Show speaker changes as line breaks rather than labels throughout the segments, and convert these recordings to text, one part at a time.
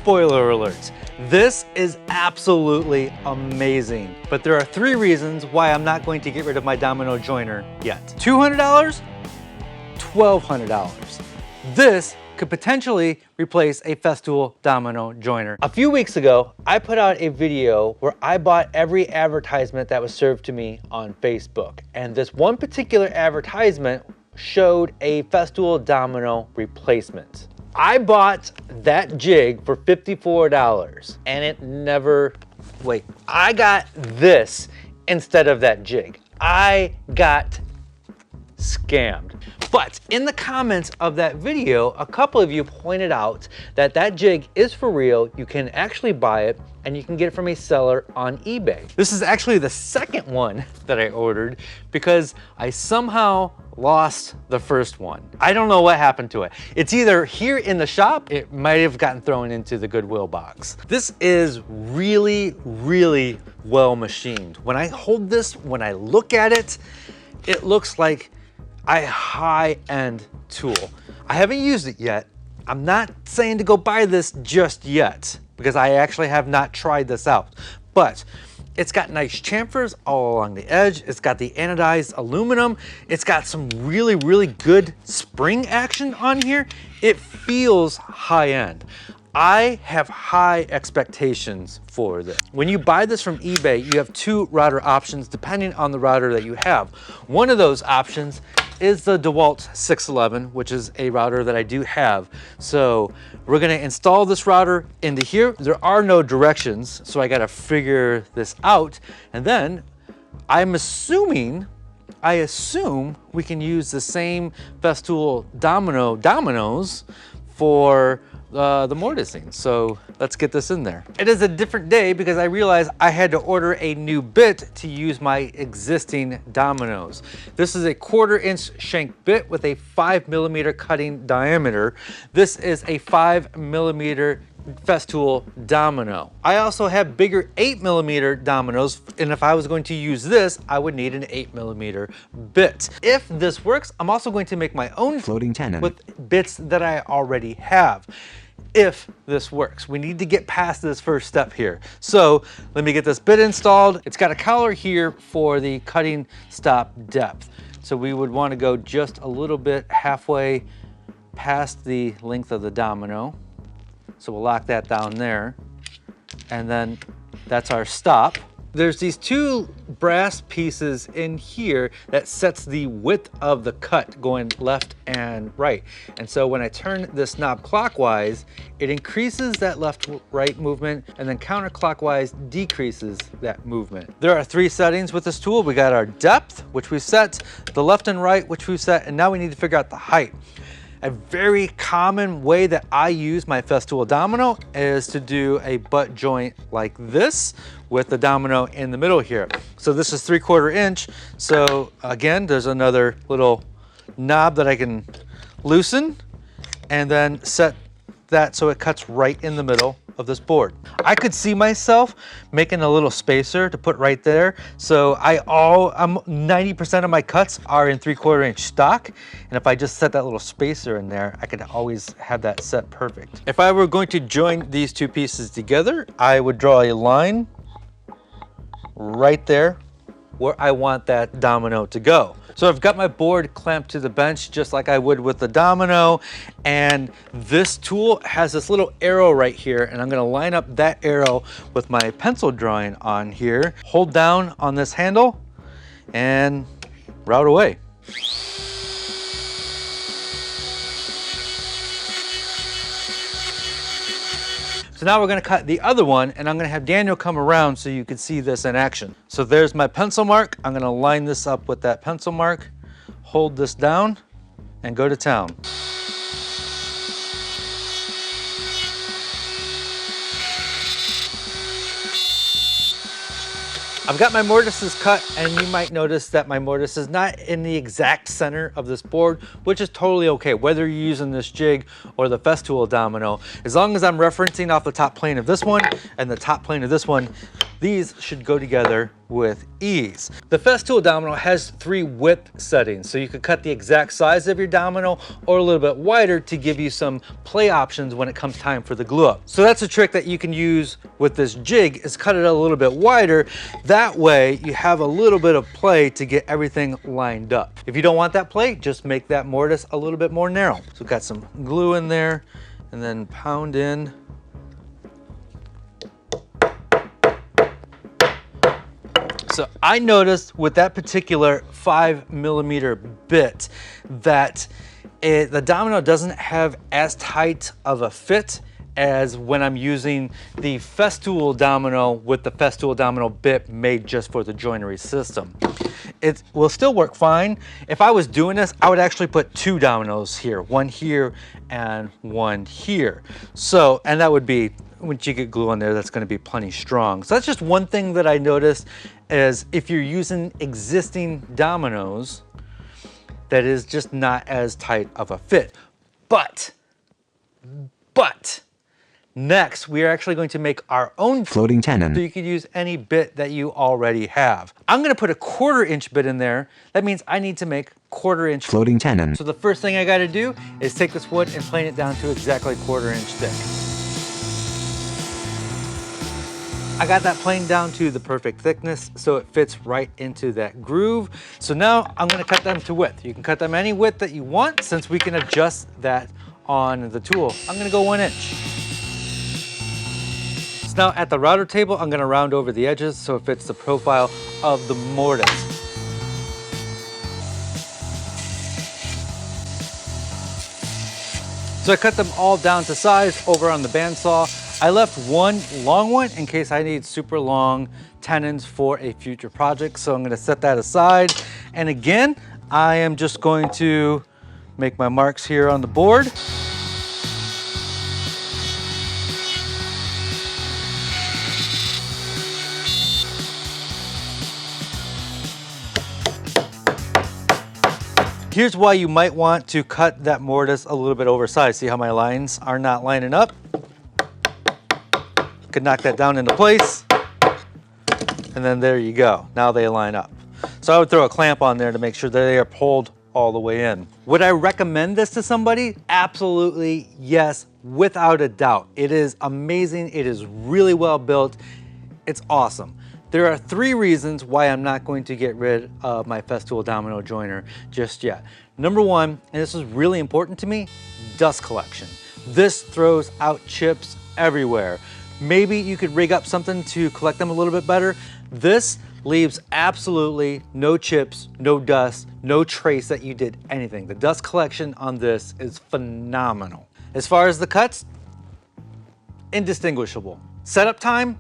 spoiler alert, this is absolutely amazing. But there are 3 reasons why I'm not going to get rid of my domino joiner yet. $200, $1,200. This could potentially replace a Festool Domino joiner. A few weeks ago, I put out a video where I bought every advertisement that was served to me on Facebook. And this one particular advertisement showed a Festool Domino replacement. I bought that jig for $54 and it never, wait, I got this instead of that jig. I got scammed. But in the comments of that video, a couple of you pointed out that that jig is for real. You can actually buy it and you can get it from a seller on eBay. This is actually the second one that I ordered because I somehow lost the first one. I don't know what happened to it. It's either here in the shop, it might have gotten thrown into the Goodwill box. This is really, really well machined. When I hold this, when I look at it, it looks like a high-end tool. I haven't used it yet. I'm not saying to go buy this just yet because I actually have not tried this out, but it's got nice chamfers all along the edge. It's got the anodized aluminum. It's got some really, really good spring action on here. It feels high-end. I have high expectations for this. When you buy this from eBay, you have 2 router options depending on the router that you have. One of those options is the DeWalt 611, which is a router that I do have. So we're gonna install this router into here. There are no directions, so I gotta figure this out. And then I assume we can use the same Festool dominoes for the mortising. So let's get this in there. It is a different day because I realized I had to order a new bit to use my existing dominoes. This is a 1/4 inch shank bit with a 5mm cutting diameter. This is a 5mm Festool domino. I also have bigger 8mm dominoes, and if I was going to use this, I would need an 8mm bit. If this works, I'm also going to make my own
floating tenon
with bits that I already have. If this works, we need to get past this first step here. So let me get this bit installed. It's got a collar here for the cutting stop depth. So we would want to go just a little bit halfway past the length of the domino. So we'll lock that down there. And then that's our stop. There's these 2 brass pieces in here that sets the width of the cut going left and right. And so when I turn this knob clockwise, it increases that left-right movement, and then counterclockwise decreases that movement. There are 3 settings with this tool. We got our depth, which we set, the left and right, which we set, and now we need to figure out the height. A very common way that I use my Festool domino is to do a butt joint like this with the domino in the middle here. So this is 3/4 inch. So again, there's another little knob that I can loosen and then set that so it cuts right in the middle of this board. I could see myself making a little spacer to put right there. So 90% of my cuts are in 3/4 inch stock. And if I just set that little spacer in there, I could always have that set perfect. If I were going to join these 2 pieces together, I would draw a line right there where I want that domino to go. So I've got my board clamped to the bench just like I would with the domino, and this tool has this little arrow right here, and I'm gonna line up that arrow with my pencil drawing on here, hold down on this handle, and route away. So now we're gonna cut the other one, and I'm gonna have Daniel come around so you can see this in action. So there's my pencil mark. I'm gonna line this up with that pencil mark, hold this down, and go to town. I've got my mortises cut, and you might notice that my mortise is not in the exact center of this board, which is totally okay, whether you're using this jig or the Festool domino. As long as I'm referencing off the top plane of this one and the top plane of this one, these should go together with ease. The Festool Domino has 3 width settings, so you could cut the exact size of your domino or a little bit wider to give you some play options when it comes time for the glue up. So that's a trick that you can use with this jig, is cut it a little bit wider. That way you have a little bit of play to get everything lined up. If you don't want that play, just make that mortise a little bit more narrow. So got some glue in there and then pound in. So I noticed with that particular 5mm bit that the domino doesn't have as tight of a fit as when I'm using the Festool Domino with the Festool Domino bit made just for the joinery system. It will still work fine. If I was doing this, I would actually put 2 dominoes here, one here and one here. So, and that would be, once you get glue on there, that's going to be plenty strong. So that's just one thing that I noticed, is if you're using existing dominoes, that is just not as tight of a fit. But next, we are actually going to make our own
floating tenon.
So you could use any bit that you already have. I'm going to put a 1/4 inch bit in there. That means I need to make 1/4 inch
floating tenon.
So the first thing I got to do is take this wood and plane it down to exactly 1/4 inch thick. I got that plane down to the perfect thickness, so it fits right into that groove. So now I'm going to cut them to width. You can cut them any width that you want, since we can adjust that on the tool. I'm going to go 1 inch. So now at the router table, I'm going to round over the edges so it fits the profile of the mortise. So I cut them all down to size over on the bandsaw. I left one long one in case I need super long tenons for a future project. So I'm going to set that aside. And again, I am just going to make my marks here on the board. Here's why you might want to cut that mortise a little bit oversized. See how my lines are not lining up? Could knock that down into place, and then there you go. Now they line up. So I would throw a clamp on there to make sure that they are pulled all the way in. Would I recommend this to somebody? Absolutely yes, without a doubt. It is amazing. It is really well built. It's awesome. There are 3 reasons why I'm not going to get rid of my Festool Domino joiner just yet. Number 1, and this is really important to me, dust collection. This throws out chips everywhere. Maybe you could rig up something to collect them a little bit better. This leaves absolutely no chips, no dust, no trace that you did anything. The dust collection on this is phenomenal. As far as the cuts, indistinguishable. Setup time,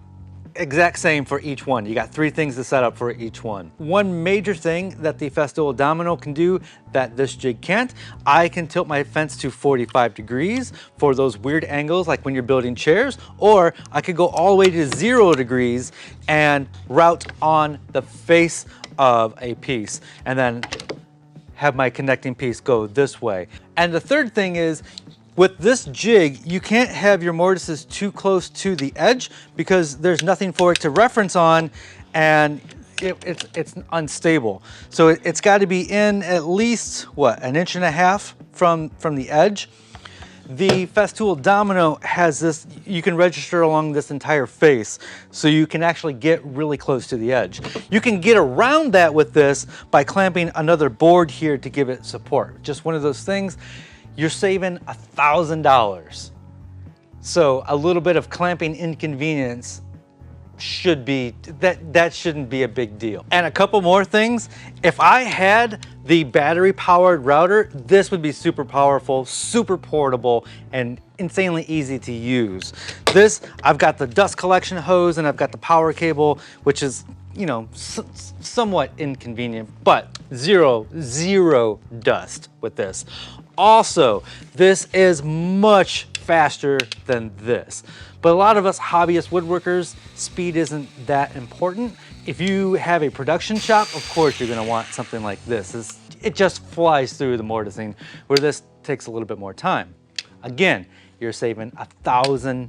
exact same for each one. You got 3 things to set up for each one. One major thing that the Festool Domino can do that this jig can't, I can tilt my fence to 45 degrees for those weird angles like when you're building chairs, or I could go all the way to 0 degrees and route on the face of a piece and then have my connecting piece go this way. And the third thing is, with this jig, you can't have your mortises too close to the edge because there's nothing for it to reference on, and it's unstable. So it's got to be in at least, what, 1.5 inches from the edge. The Festool Domino has this, you can register along this entire face, so you can actually get really close to the edge. You can get around that with this by clamping another board here to give it support. Just one of those things. You're saving $1,000. So a little bit of clamping inconvenience should be, that shouldn't be a big deal. And a couple more things. If I had the battery powered router, this would be super powerful, super portable, and insanely easy to use. This, I've got the dust collection hose and I've got the power cable, which is, you know, somewhat inconvenient, but zero dust with this. Also, this is much faster than this. But a lot of us hobbyist woodworkers, speed isn't that important. If you have a production shop, of course you're gonna want something like this. It just flies through the mortising, where this takes a little bit more time. Again, you're saving $1,000.